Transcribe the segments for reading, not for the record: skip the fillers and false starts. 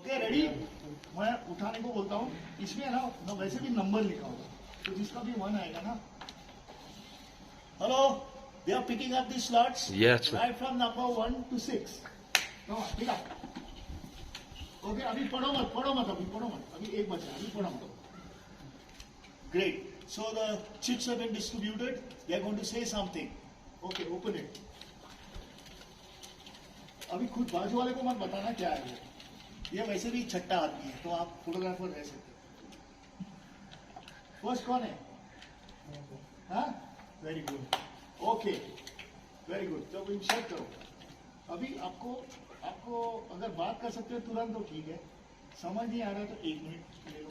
Okay ready. मैं उठाने को बोलता हूँ, इसमें ना वैसे भी नंबर लिखा होगा, तो जिसका भी 1 आएगा ना। Hello, they are picking up the slots right from number 1 to 6। ठीक है, ओके। अभी पढ़ो मत, अभी एक बचा, अभी पढ़ो मत। Great. So the chips have been distributed, they are going to say something. Okay, open it. अभी खुद बाजू वाले को मत बताना क्या है ये वैसे भी छट्टा आदमी है, तो आप फोटोग्राफर रह सकते हो। फर्स्ट कौन है? हाँ, very good, okay, very good. तो अभी चेक करो। अभी आपको अगर बात कर सकते हो तुरंत तो ठीक है, समझ नहीं आ रहा तो 1 मिनट ले लो।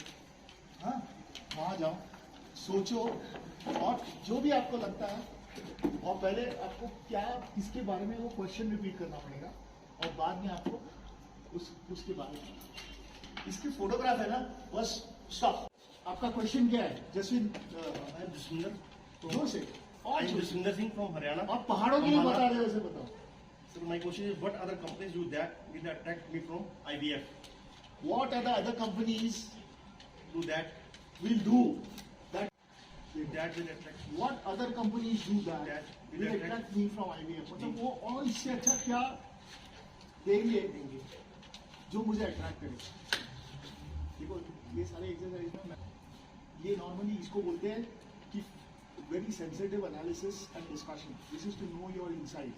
हाँ, वहां जाओ, सोचो, और जो भी आपको लगता है, और पहले आपको क्या इसके बारे में वो क्वेश्चन रिपीट करना पड़ेगा, और बाद में आपको उसके बारे में इसकी फोटोग्राफ है ना, बस स्टॉप। आपका क्वेश्चन क्या है जसविंदर? जोर से। जसविंदर सिंह फ्रॉम हरियाणा। आप पहाड़ों के लिए बता रहे हो, वैसे बताओ। So my question is, what other companies do that will attract me from IVF? What are the other companies Do that will do that? that will attract me. What other companies do that That will attract me from IVF? मतलब वो और इससे अच्छा क्या देंगे जो मुझे attract करे। देखो, ये सारे एक्सरसाइज में ये नॉर्मली इसको बोलते हैं कि very sensitive analysis and discussion. This is to know your insight.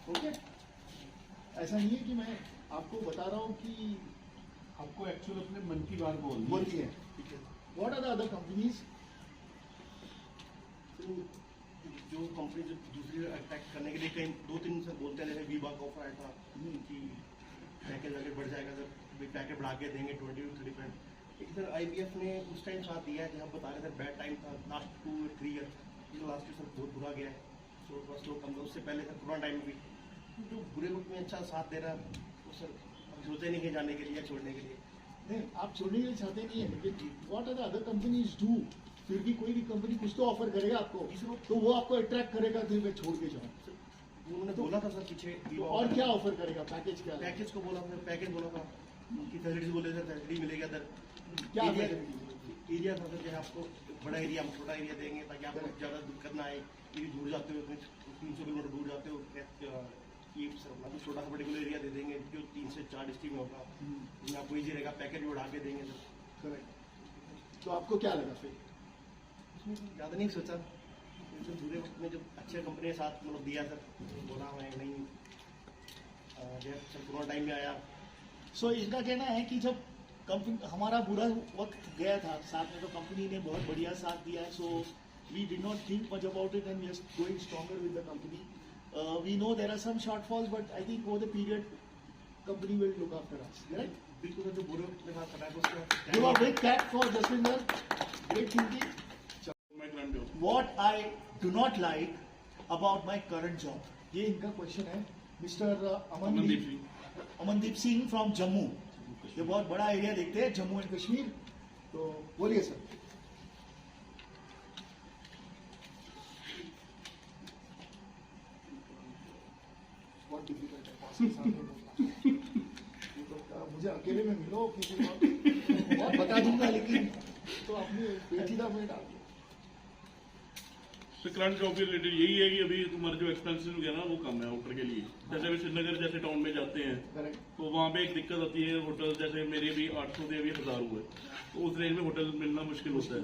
Okay, ऐसा नहीं है कि मैं आपको बता रहा हूँ कि आपको एक्चुअल अपने मन की बात बोलती है। What are the other companies? जो कंपनी जो दूसरी अट्रैक्ट करने के लिए कहीं 2-3 से बोलते हैं, जैसे वीबा का ऑफर आया था कि पैकेज अगर बढ़ जाएगा सर, पैकेज बढ़ा के देंगे 20 to 35। लेकिन सर IVF ने उस टाइम साथ दिया है जब आप बता रहे थे बैड टाइम था last 2-3 year, last year sir बहुत बुरा गया है। सो फर्स्ट लोग कम, उससे पहले सर कोरोना टाइम में भी जो बुरे वक्त में अच्छा साथ दे रहा है, तो सर हम सोचते नहीं है जाने के लिए या छोड़ने के लिए। नहीं, आप छोड़ने के लिए चाहते नहीं है, लेकिन what are the other companies do? फिर भी कोई भी कंपनी कुछ तो ऑफर करेगा आपको, तो वो आपको अट्रैक्ट करेगा, तो मैं छोड़ के जाऊँ। उन्होंने बोला था सर पीछे, तो और क्या ऑफर करेगा? पैकेज क्या? पैकेज को बोला था, पैकेज बोला था कि फैसिलिटीज बोले सर, फैसिलिटी मिलेगा सर। क्या एरिया था सर, जैसे आपको बड़ा एरिया, हम छोटा एरिया देंगे ताकि आपको ज़्यादा दिक्कत ना आए। ये दूर जाते हो, 300 किलोमीटर दूर जाते हो, ये सर आपको छोटा सा पर्टिकुलर एरिया दे देंगे जो 3 से 4 डिस्ट्रिक्ट में होगा, इसमें आपको ईजी रहेगा, पैकेज भी बढ़ा के देंगे सर। करेक्ट। तो आपको क्या लगा फिर? ज़्यादा नहीं सोचा, जो बुरे वक्त में जो अच्छे कंपनी के साथ मतलब दिया सर, बोला मैं नहीं सर कोरोना टाइम में आया। सो इनका कहना है कि जब कंपनी हमारा बुरा वक्त गया था साथ में, तो कंपनी ने बहुत बढ़िया साथ दिया है। So we did not think much about it and we are going stronger with the company. We know there are some shortfalls, but I think over the period company will look after us. Right? बिल्कुल sir, जो बुरे वक्त में साथ करा give a big clap for Jasvinder, great thinking. What I do not like about my current job, ये इनका question है। Mister Amandeep Singh from Jammu. ये बहुत बड़ा एरिया देखते हैं, जम्मू एंड कश्मीर। तो बोलिए सर। बहुत डिफिकल्ट है, मुझे अकेले में मिलो, किसी को बहुत बता दूंगा, लेकिन तो अपनी पेचीदा में डाल दो। करंट जॉब के रिलेटेड यही है कि अभी तुम्हारे जो एक्सपेंसिव है ना वो कम है आउटर के लिए। जैसे अभी श्रीनगर जैसे टाउन में जाते हैं तो वहाँ पे एक दिक्कत आती है, होटल जैसे मेरे भी 800 से अभी 1000 हुए, तो उस रेंज में होटल मिलना मुश्किल होता है।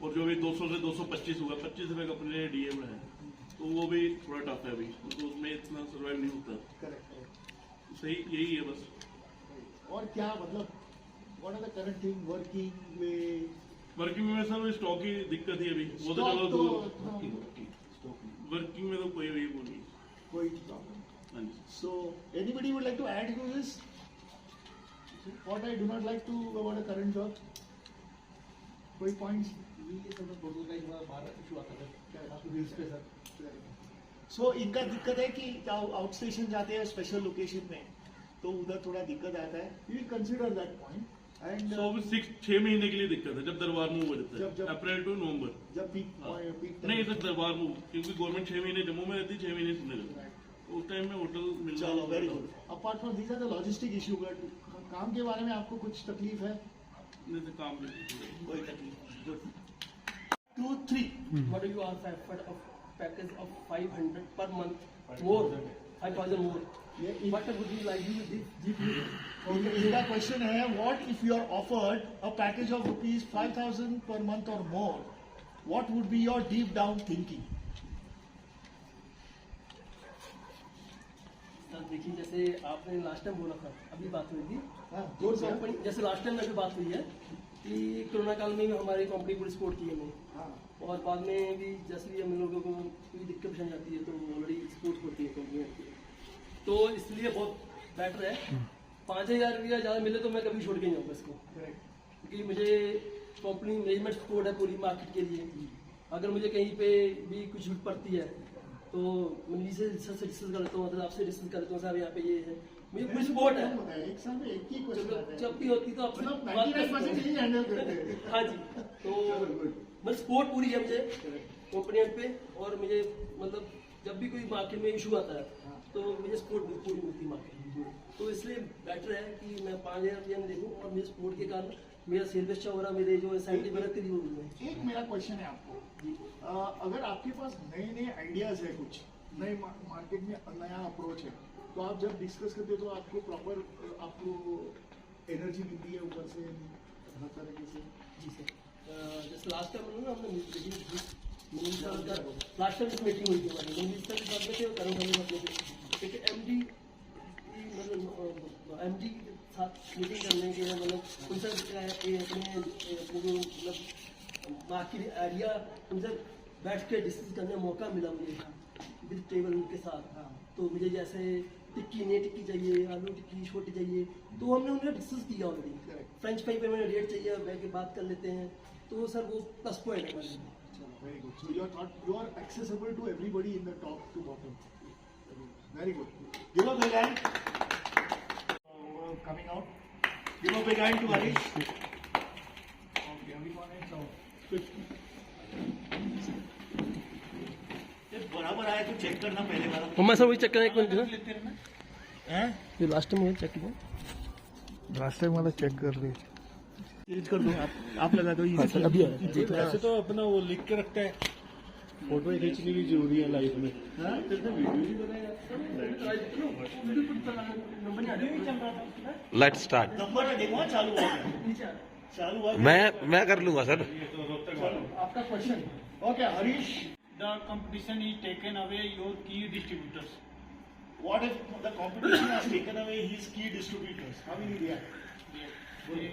और जो अभी 200 से 225 हुआ, 25 रुपये का अपने डीए में है, तो वो भी थोड़ा टफ है अभी, तो उसमें इतना सर्वाइव नहीं होता। सही यही है बस। और क्या मतलब what are the current thing working में? वर्किंग में सर स्टॉक की दिक्कत ही अभी, वो तो चलो तो वर्किंग में तो कोई भी बोली कोई problem. So anybody would like to add to this? What I do not like to about the current job? कोई पॉइंट्स? सो इनका दिक्कत है कि आउट स्टेशन जाते हैं स्पेशल लोकेशन में, तो उधर थोड़ा दिक्कत आता है। We will consider that point. And 6 महीने के लिए दिक्कत है जब दरबार मूव हो जाता है, अप्रैल टू नवंबर, जब पीक नहीं सर दरबार मूव, क्योंकि गवर्नमेंट 6 महीने जम्मू में रहती है, 6 महीने श्रीनगर, उस टाइम में होटल मिलना। चलो, very good. Apart from these are the logistic issue, but काम के बारे में आपको कुछ तकलीफ है? नहीं तो काम नहीं। कोई तकलीफ। Good. 2, 3. What do you offer for a package of 500 per month? More, 5,000 more. What would you like to give you? इनका क्वेश्चन है, what if you are offered a package of rupees 5,000 per month or more? What would be your deep down thinking? Sir देखिए, जैसे आपने last time बोला था, अभी बात हुई थी हाँ, जोर से। कंपनी, जैसे लास्ट टाइम अभी बात हुई है कि कोरोना काल में भी हमारी कंपनी को सपोर्ट की हमने, हाँ, और बाद में भी जैसे भी हम लोगों को कोई दिक्कत परेशानी आती है तो ऑलरेडी सपोर्ट होती है कंपनी, तो इसलिए बहुत बेटर है। 5,000 रुपया ज़्यादा मिले तो मैं कभी छोड़ के नहीं जाऊँगा इसको, correct. क्योंकि मुझे कंपनी मैनेजमेंट सपोर्ट है पूरी मार्केट के लिए। अगर मुझे कहीं पे भी कुछ छूट पड़ती है तो मैं से डिस्कस कर लेता हूँ, मतलब आपसे डिस्कस कर लेता हूँ, साहब यहाँ पे ये है, मुझे पूरी सपोर्ट है। एक साल में एक ही क्वेश्चन आता है। जब भी होती तो आपसे मतलब बात कर 99% सकते यही हैंडल करते हैं। हैं। हाँ जी, तो मतलब सपोर्ट पूरी है मुझे कंपनी पे, और मुझे मतलब जब भी कोई मार्केट में इशू आता है तो मुझे सपोर्ट पूरी मिलती है मार्केट में, तो इसलिए बेटर है कि मैं 5,000 रुपया में देखूँ और मेरे सपोर्ट के कारण मेरा सेल बेच हो रहा, मेरे जो इंसेंटिव मेहनत करी वो मिले। एक मेरा क्वेश्चन है आपको, अगर आपके पास नए नए आइडियाज है, कुछ नए मार्केट में नया अप्रोच है, तो आप जब डिस्कस करते हो तो आपको प्रॉपर आपको एनर्जी मिलती है ऊपर से हर तरीके से? जी सर, जैसे लास्ट टाइम ना हमने लास्ट टाइम मीटिंग हुई थी हमारी मिनिस्टर के साथ में थे, करण भाई अपने थे, एक एमडी के साथ मीटिंग करने के लिए, मतलब उनसे अपने जो मतलब बाकी आइडिया उनसे बैठ के डिस्कस करने का मौका मिला मुझे विद टेबल उनके साथ। तो मुझे जैसे टिक्की नहीं टिक्की चाहिए, आलू टिक्की छोटी चाहिए, तो हमने उन्हें डिस्कस किया ऑलरेडी। फ्रेंच फ्राई पे मैंने रेट चाहिए, बैठ के बात कर लेते हैं, तो सर वो प्लस पॉइंट है हमारे लिए। Very good. So you are accessible to everybody in the top to bottom. Very good. Give a big hand. Coming out. Give a big hand to Harish. Okay, अभी कौन है? बराबर आया तो चेक करना पहले वाला। हम सर वही चेक करें एक मिनट हैं? ये लास्ट टाइम वही चेक किया, लास्ट टाइम वाला चेक कर रहे चेंज कर दो आप लगा दो ये अभी वैसे तो अपना वो लिख के रखता है, फोटो खींचनी भी जरूरी है लाइफ में। Let's start. नंबर देखो हाँ, चालू हो गया, चालू हुआ। मैं कर लूंगा सर। आपका question okay Harish. The competition is taken away your key distributors. What if the competition has taken away his key distributors? How will he react? ये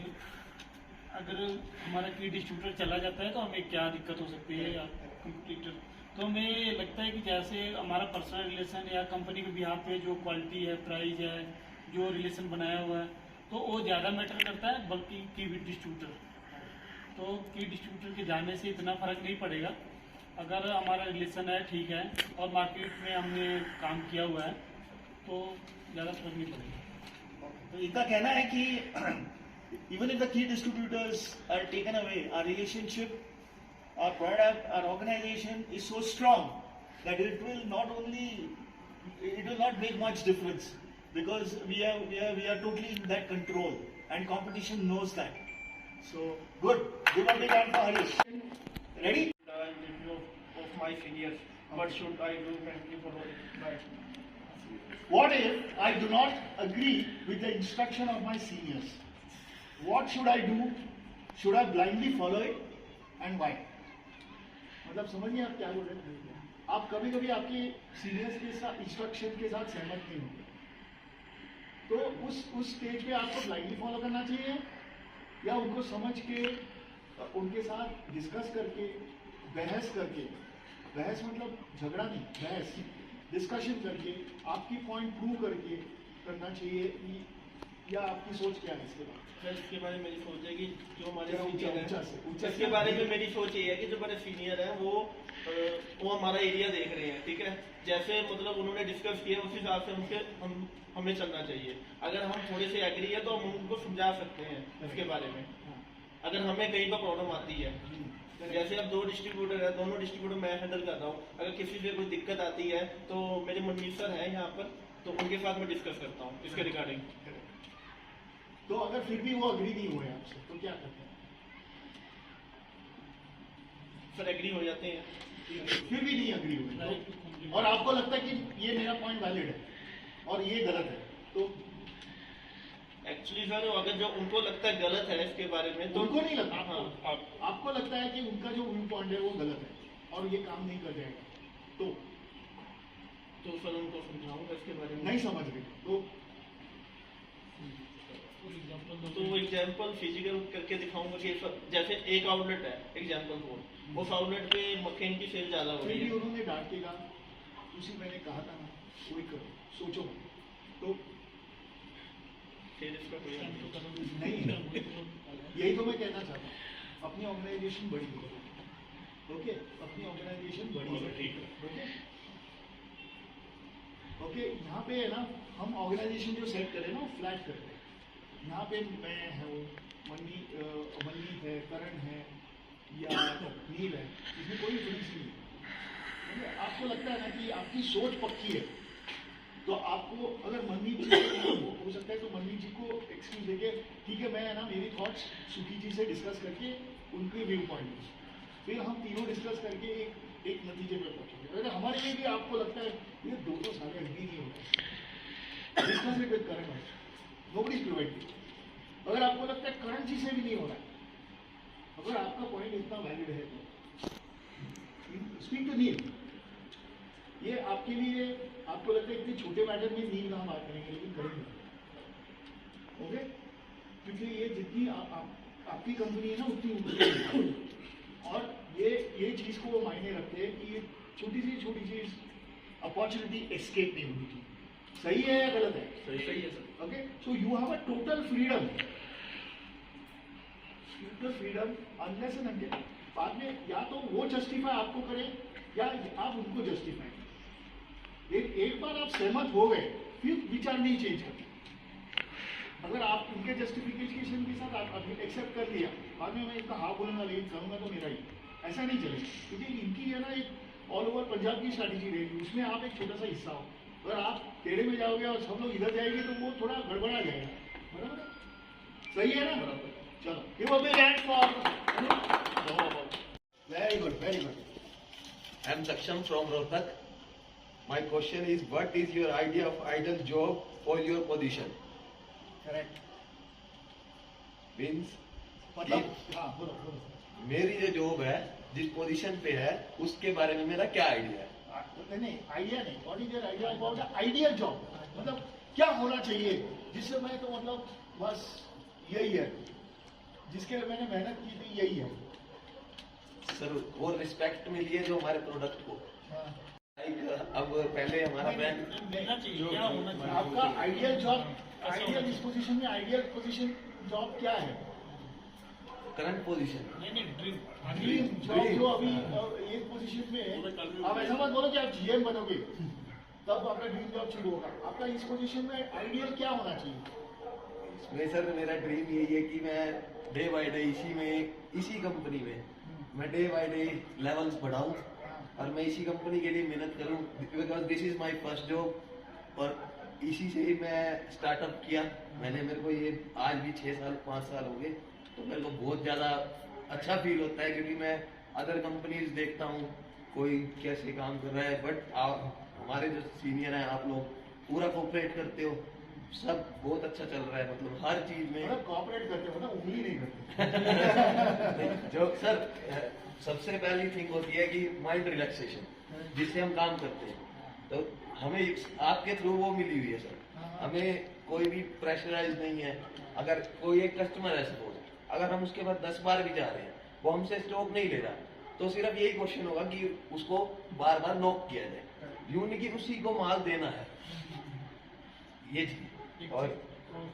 अगर हमारा की डिस्ट्रीब्यूटर चला जाता है तो हमें क्या दिक्कत हो सकती है या कंप्यूटर, तो हमें लगता है कि जैसे हमारा पर्सनल रिलेशन या कंपनी के बिहार पे जो क्वालिटी है, प्राइस है, जो रिलेशन बनाया हुआ है, तो वो ज़्यादा मैटर करता है बल्कि की डिस्ट्रीब्यूटर। तो की डिस्ट्रीब्यूटर के जाने से इतना फर्क नहीं पड़ेगा अगर हमारा रिलेशन है ठीक है और मार्केट में हमने काम किया हुआ है तो ज़्यादा फर्क नहीं पड़ेगा। तो इनका कहना है कि even if the key distributors are taken away, our relationship, our product, our organization is so strong that it will not make much difference because we are totally in that control and competition knows that. So good. Give a big hand for Harish. Ready? Review of my seniors. What should I do? Thank you for that. What if I do not agree with the instruction of my seniors? What should I do? Should I blindly follow it? And why? मतलब समझिए आप क्या बोल रहे हैं। आप कभी कभी आपके सीनियर्स के साथ इंस्ट्रक्शन के साथ सहमत नहीं होंगे, तो उस स्टेज पे आपको ब्लाइंडली फॉलो करना चाहिए या उनको समझ के उनके साथ डिस्कस करके बहस मतलब झगड़ा नहीं, बहस डिस्कशन करके आपकी पॉइंट प्रूव करके करना चाहिए, या आपकी सोच क्या है इसके बारे में? सर इसके बारे में मेरी सोच है कि जो हमारे ऊंचा सीनियर ऊंचा है, इसके बारे में मेरी सोच ये है कि जो हमारे सीनियर हैं वो हमारा एरिया देख रहे हैं, ठीक है। जैसे मतलब उन्होंने डिस्कस किया उस हिसाब से हमें चलना चाहिए। अगर हम थोड़े से एग्री है तो हम उनको समझा सकते हैं इसके बारे में, अगर हमें कहीं पर प्रॉब्लम आती है। जैसे अब 2 डिस्ट्रीब्यूटर है, दोनों डिस्ट्रीब्यूटर मैं हैंडल कर रहा हूँ, अगर किसी से कोई दिक्कत आती है तो मेरे मनमीत सर हैं यहाँ पर, तो उनके साथ मैं डिस्कस करता हूँ इसके रिगार्डिंग। तो अगर फिर भी वो अग्री नहीं हुए आपसे तो क्या करते हैं? सर एग्री हो जाते हैं फिर भी नहीं अग्री हुए तो, और आपको लगता है कि ये मेरा पॉइंट वैलिड है और ये गलत है, तो एक्चुअली सर अगर जो उनको लगता है गलत है इसके बारे में तो उनको नहीं लगता, हाँ आपको लगता है कि उनका जो व्यू पॉइंट है वो गलत है और ये काम नहीं कर जाएगा, तो सर उनको समझाऊंगा इसके बारे में। नहीं समझ रहे तो एग्जाम्पल फिजिकल करके दिखाऊंगा कि जैसे एक आउटलेट है एग्जाम्पल को उस आउटलेट पे मक्खन की सेल ज्यादा हो फिर रही भी है, उन्होंने डांट के कहा उसी मैंने कहा था ना वही करो, सोचो तो फिर इसका कोई हल नहीं। नहीं यही तो मैं कहना चाहता हूँ, अपनी ऑर्गेनाइजेशन बड़ी है, ओके, अपनी ऑर्गेनाइजेशन बड़ी है, ठीक है। ओके ओके, यहाँ पे है ना हम ऑर्गेनाइजेशन जो सेट करें ना फ्लैट करते हैं, यहाँ पे मैं हूँ, मनमीत है, करण है या नील है, इसमें कोई डिफरेंस नहीं है। आपको लगता है ना कि आपकी सोच पक्की है तो आपको अगर मनमीत जी हो सकता है तो मनमीत जी को एक्सक्यूज देके ठीक है मैं है ना मेरी थॉट्स सुखी जी से डिस्कस करके उनके व्यू पॉइंट फिर हम तीनों डिस्कस करके एक नतीजे पे पहुंचेंगे। अगर हमारे लिए भी आपको लगता है ये दो साल अग्री नहीं होता, discuss it with Karan also, nobody is preventing. अगर आपको लगता है करण जी से भी नहीं हो रहा है, अगर आपका पॉइंट इतना वैलिड है तो स्पीक टू नील। ये आपके लिए आपको लगता है इतने छोटे मैटर में नील ना बात करेंगे लेकिन करेंगे, ओके, क्योंकि ये जितनी आपकी कंपनी है ना उतनी उनकी और ये चीज को वो मायने रखते हैं कि ये छोटी चीज अपॉर्चुनिटी एस्केप नहीं होनी चाहिए। सही है या गलत है? सही है sir. Okay, so you have a total freedom unless and until बाद में या तो वो जस्टिफाई आपको करे या आप उनको जस्टिफाई करें। एक बार आप सहमत हो गए फिर विचार नहीं चेंज करते। अगर आप उनके जस्टिफिकेशन के साथ आप अभी एक्सेप्ट कर लिया बाद में मैं इनका हाँ बोलूंगा लेकिन करूंगा तो मेरा ही, ऐसा नहीं चलेगा क्योंकि इनकी है ना एक ऑल ओवर पंजाब की स्ट्रैटेजी रहेगी, उसमें आप एक छोटा सा हिस्सा हो। अगर आप टेढ़े में जाओगे और सब लोग इधर जाएंगे तो वो थोड़ा गड़बड़ा जाएगा, बराबर? सही है ना? चलो give a big hand for very good, very good. I am Saksham from Rohtak. My question is, what is your idea of ideal job for your position? Correct. Means मतलब हाँ बोलो मेरी जो जॉब है जिस पोजीशन पे है उसके बारे में मेरा क्या आइडिया है? नहीं आइडिया नहीं, what is your idea about the ideal job, मतलब क्या होना चाहिए जिससे मैं तो मतलब बस यही है जिसके लिए मैंने मेहनत की थी यही है सर वो रिस्पेक्ट मिली है जो हमारे प्रोडक्ट को। हाँ। अब पहले हमारा ब्रांड मिलना चाहिए, क्या होना चाहिए? आपका आइडियल जॉब, आइडियल इस पोजीशन में आइडियल पोजीशन जॉब क्या है? करंट पोजीशन नहीं ड्रीम जॉब जो अभी एक पोजीशन में है। आप ऐसा मत बोलो कि आप जीएम बनोगे तब आपका ड्रीम जॉब शुरू होगा। आपका इस पोजीशन में आइडियल क्या होना चाहिए? इसमें सर मेरा ड्रीम यही है कि मैं डे बाय डे इसी कंपनी में मैं डे बाय डे लेवल्स बढ़ाऊं और मैं इसी कंपनी के लिए मेहनत करूं because this is my first job और इसी से ही मैं स्टार्टअप किया मैंने। मेरे को ये आज भी 6 साल 5 साल हो गए तो मेरे को बहुत ज़्यादा अच्छा फील होता है क्योंकि मैं अदर कंपनीज देखता हूँ कोई कैसे काम कर रहा है बट हमारे जो सीनियर हैं आप लोग पूरा कोऑपरेट करते हो, सब बहुत अच्छा चल रहा है मतलब हर चीज में। मतलब कोऑपरेट करते हो ना, उंगली नहीं करते। जो सर सबसे पहली थिंग होती है कि माइंड रिलैक्सेशन जिससे हम काम करते हैं तो हमें आपके थ्रू वो मिली हुई है सर। हमें कोई भी प्रेशराइज नहीं है। अगर कोई एक कस्टमर है सपोज अगर हम उसके बाद 10 बार भी जा रहे हैं वो हमसे स्टॉक नहीं ले रहा तो सिर्फ यही क्वेश्चन होगा कि उसको बार बार नॉक किया जाए, यूं नहीं कि उसी को माल देना है ये चीज। और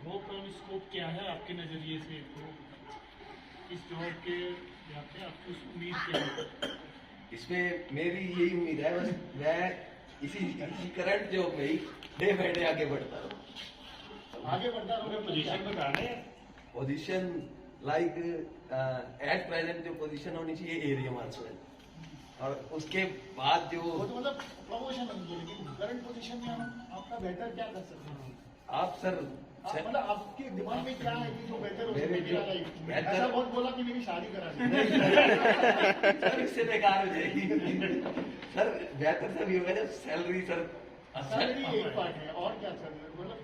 होप और स्कोप क्या है आपके नजरिए से इस जॉब के यहाँ पे आपकी उम्मीद क्या है? इसमें मेरी यही उम्मीद है बस मैं इसी करंट जॉब में ही डे बाय डे आगे बढ़ता रहूं। आगे बढ़ता रहोगे पोजीशन में आने पोजीशन लाइक एट प्रेजेंट जो पोजीशन होनी चाहिए एरिया मार्केट और उसके बाद जो वो तो मतलब प्रमोशन होनी चाहिए, लेकिन करंट पोजीशन में हम आपका बेहतर क्या कर सकते हैं? आप सर मतलब आपके दिमाग में क्या है कि जो बेहतर हो मेरे सके मेरा जो लाइफ? बेहतर- ऐसा बहुत बोला कि मेरी शादी करा दी। सर इससे बेकार हो जाएगी सर। बेहतर सर ये होगा जब सैलरी सर सैलरी एक पार्ट है और क्या सर, मतलब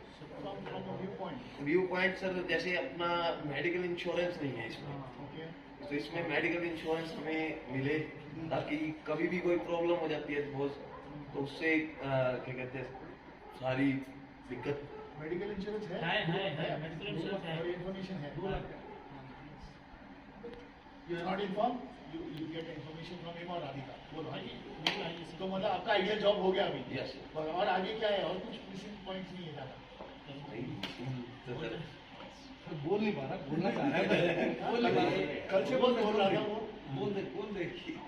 from view point. View point sir, जैसे अपना मेडिकल इंश्योरेंस नहीं है इसमें, ओके, तो इसमें मेडिकल इंश्योरेंस हमें मिले ताकि कभी भी कोई प्रॉब्लम हो जाती है सपोज, तो उससे क्या कहते हैं सारी दिक्कत। मेडिकल इंश्योरेंस है, medical insurance है। और इन्फॉर्मेशन है 2 लाख का। You are not inform, you get information from him और राधिका। बोलो हाँ जी। तो मतलब आपका आइडियल जॉब हो गया अभी? यस और आगे क्या है, और कुछ मिसिंग पॉइंट्स नहीं है ज़्यादा? बोल नहीं पा रहा, बोलना चाह रहा है। कल से बहुत बोल रहा था वो। बोल दे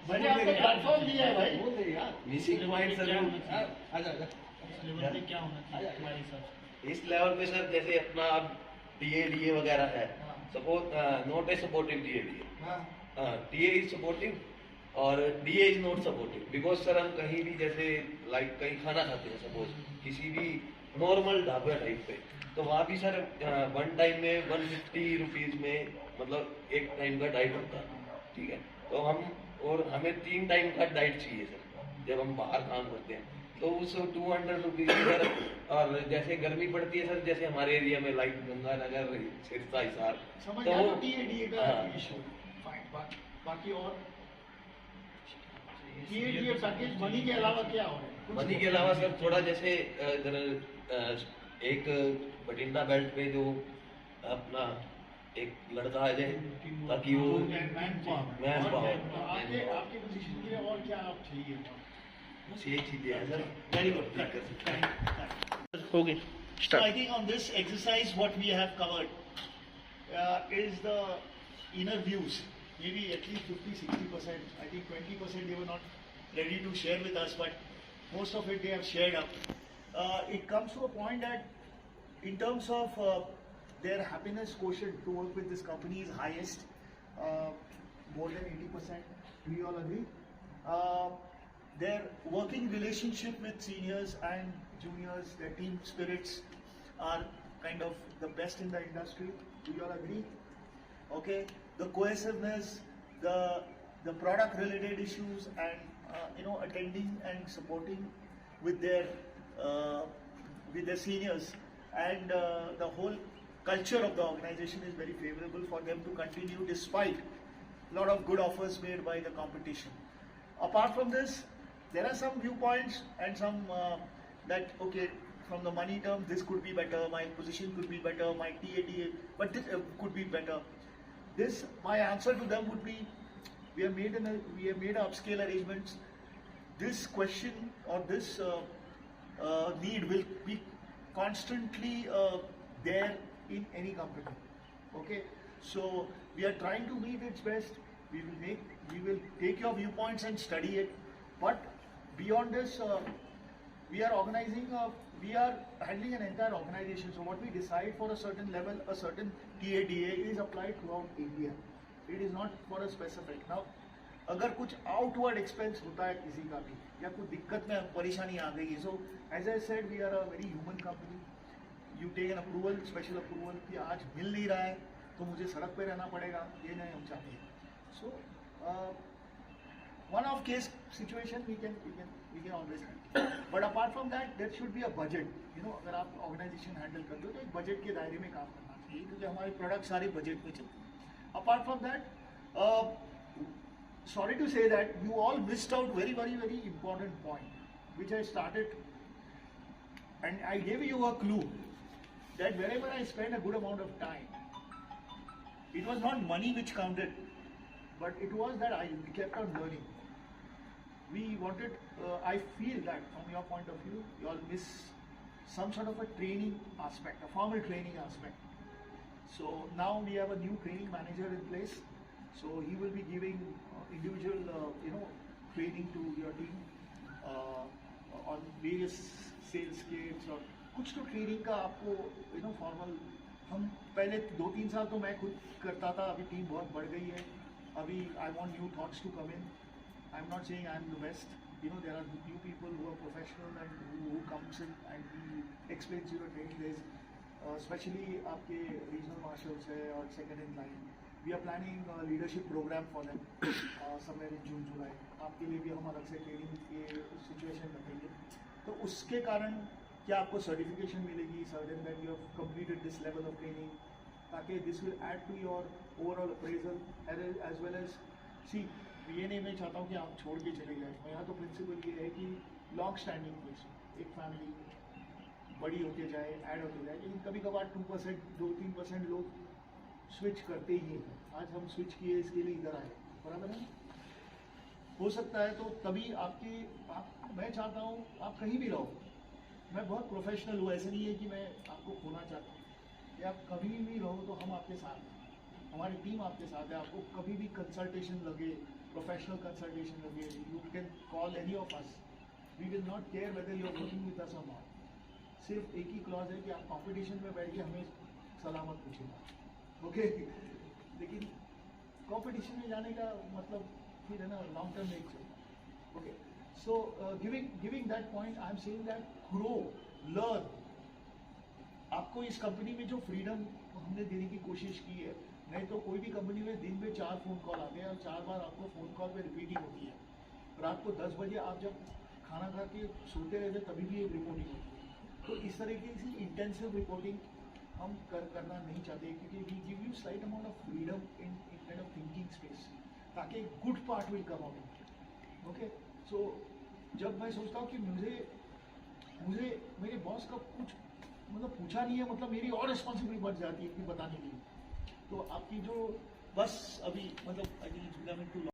मैंने आपको प्लेटफॉर्म दिया है भाई। बोल दे यार। मिसिंग पॉइंट सर आजा आजा। इस लेवल पे क्या होना चाहिए हमारे हिसाब से? इस लेवल पे सर जैसे अपना अब टीए वगैरह है, suppose not a supportive TA TA is supportive और DA is not supportive, because sir हम कहीं भी जैसे लाइक कहीं खाना खाते हैं सपोज किसी भी नॉर्मल ढाबा टाइप पे, तो वहाँ भी सर वन टाइम में 150 रुपीज में मतलब एक टाइम का डाइट होता है, ठीक है। तो हम और हमें 3 टाइम का डाइट चाहिए सर जब हम बाहर काम करते हैं, तो उस 200 रुपीज सर। और जैसे गर्मी पड़ती है सर, जैसे हमारे एरिया में लाइक गंगानगर, सिरसा, हिसार, समझ तो गया टीएडीए का हाँ। इशू। फाइन, बाकी और टीएडीए पैकेज मनी के अलावा क्या हो रहा है? कुछ मनी के अलावा सर थोड़ा जैसे एक बठिंडा बेल्ट पे जो अपना एक लड़का आ जाए ताकि वो मैन पावर। मैन और पावर। क्या- आगे आपके पोजीशन के लिए और क्या आप चाहिए? बस ये चीजें हैं sir. Very good. Correct. Okay. So I think on this exercise, what we have covered is the inner views. Maybe at least 50-60%. I think 20% they were not ready to share with us, but most of it they have shared up. It comes to a point that in terms of their happiness quotient to work with this company is highest, more than 80%. Do you all agree? Their working relationship with seniors and juniors, their team spirits are kind of the best in the industry. Do you all agree? Okay, the cohesiveness, the product related issues, and attending and supporting with their seniors, and the whole culture of the organization is very favorable for them to continue despite a lot of good offers made by the competition. Apart from this, there are some viewpoints and some that okay, from the money term, this could be better, my position could be better, my TATA, but this could be better. This, my answer to them would be, we have made upscale arrangements. This question or this need will be constantly there in any company. Okay, so we are trying to meet its best. We will take your viewpoints and study it. But beyond this, we are handling an entire organization. So what we decide for a certain level, a certain TADA is applied throughout India. It is not for a specific. Now, अगर कुछ outward expense होता है किसी का भी या कुछ दिक्कत में परेशानी आ गई है, so as I said we are a very human company. You take an approval, special approval कि आज मिल नहीं रहा है तो मुझे सड़क पे रहना पड़ेगा, ये नहीं हम चाहते. सो one off case situation we can always handle. But apart from that, there should be a budget. अगर आप ऑर्गेनाइजेशन हैंडल करते हो तो एक बजट के दायरे में काम करना चाहिए, क्योंकि हमारे प्रोडक्ट सारे बजट में चलते हैं. Apart from that, sorry to say that you all missed out very important point which I started, and I gave you a clue that wherever I spend a good amount of time, it was not money which counted, but it was that I kept on learning. We wanted, I feel that from your point of view, you all miss some sort of a training aspect, a formal training aspect. So now we have a new training manager in place. So he will be giving individual, training to your team on various sales kits और कुछ तो training का आपको formal. हम पहले 2-3 साल तो मैं खुद करता था, अभी टीम बहुत बढ़ गई है. अभी I want new thoughts to come in. I am not saying I am the best. There are new people who are professional and who comes in and he explains you the training. There is specially आपके regional marshals है और second in line, we are planning leadership programme for them somewhere in June July. आपके लिए भी हम अलग से training की सिचुएशन रखेंगे। तो उसके कारण क्या आपको सर्टिफिकेशन मिलेगी, certain that you have completed this level of training, ताकि this will add to your overall appraisal as well as C. ये नहीं मैं चाहता हूँ कि आप छोड़ के चले जाए। यहाँ तो प्रिंसिपल ये है कि लॉन्ग स्टैंडिंग प्लेस, एक फैमिली बड़ी होते जाए, ऐड होते जाए, लेकिन कभी कभार 2%, 2-3% लोग स्विच करते ही हैं। आज हम स्विच किए इसके लिए इधर आए, बराबर है। हो सकता है तो तभी मैं चाहता हूँ आप कहीं भी रहो, मैं बहुत प्रोफेशनल हूँ, ऐसे नहीं है कि मैं आपको खोना चाहता हूँ। कि आप कभी भी रहो तो हम आपके साथ हैं, हमारी टीम आपके साथ है। आपको कभी भी कंसल्टेशन लगे, प्रोफेशनल कंसल्टेशन लगे, you can call any of us, we will not care whether you are working with us और नॉट। सिर्फ एक ही क्लॉज है कि आप कंपटीशन में बैठ के हमें सलामत पूछेगा, ओके। लेकिन कंपटीशन में जाने का मतलब फिर है ना लॉन्ग टर्म नहीं चलता, okay. So giving that point I am saying that grow, learn. आपको इस कंपनी में जो फ्रीडम हमने देने की कोशिश की है, नहीं तो कोई भी कंपनी में दिन में 4 फोन कॉल आते हैं और 4 बार आपको फोन कॉल पे रिपीटिंग होती है। रात को 10 बजे आप जब खाना खा के सोते रहते तभी भी एक रिपोर्टिंग होती है। तो इस तरीके की इंटेंसिव रिपोर्टिंग हम करना नहीं चाहते, क्योंकि we give you slight amount of freedom in kind of thinking space, ताकि good part will come out, okay. So जब मैं सोचता हूँ कि मुझे मेरे बॉस का कुछ मतलब पूछा नहीं है, मतलब मेरी और रिस्पॉन्सिबिलिटी बढ़ जाती है कि बताने के लिए। तो आपकी जो बस अभी मतलब